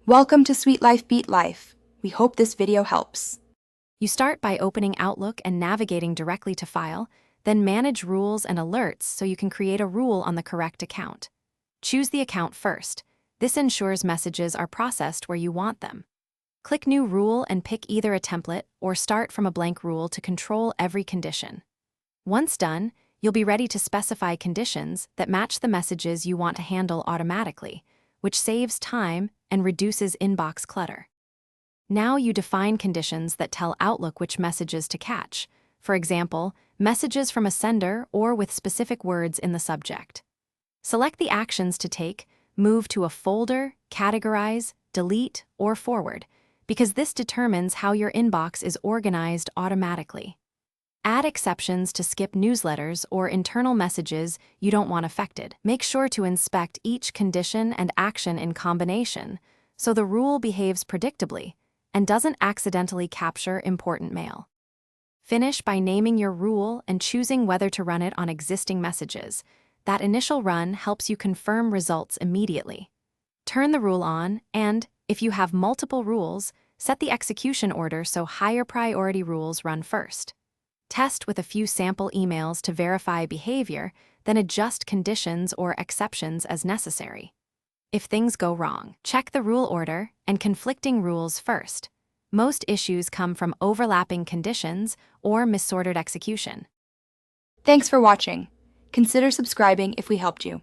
Welcome to Sweet Life Beat Life. We hope this video helps. You start by opening Outlook and navigating directly to File, then Manage Rules and Alerts so you can create a rule on the correct account. Choose the account first. This ensures messages are processed where you want them. Click New Rule and pick either a template or start from a blank rule to control every condition. Once done, you'll be ready to specify conditions that match the messages you want to handle automatically, which saves time and reduces inbox clutter. Now you define conditions that tell Outlook which messages to catch, for example, messages from a sender or with specific words in the subject. Select the actions to take, move to a folder, categorize, delete, or forward, because this determines how your inbox is organized automatically. Add exceptions to skip newsletters or internal messages you don't want affected. Make sure to inspect each condition and action in combination so the rule behaves predictably and doesn't accidentally capture important mail. Finish by naming your rule and choosing whether to run it on existing messages. That initial run helps you confirm results immediately. Turn the rule on and, if you have multiple rules, set the execution order so higher priority rules run first. Test with a few sample emails to verify behavior, then adjust conditions or exceptions as necessary. If things go wrong, check the rule order and conflicting rules first. Most issues come from overlapping conditions or misordered execution. Thanks for watching. Consider subscribing if we helped you.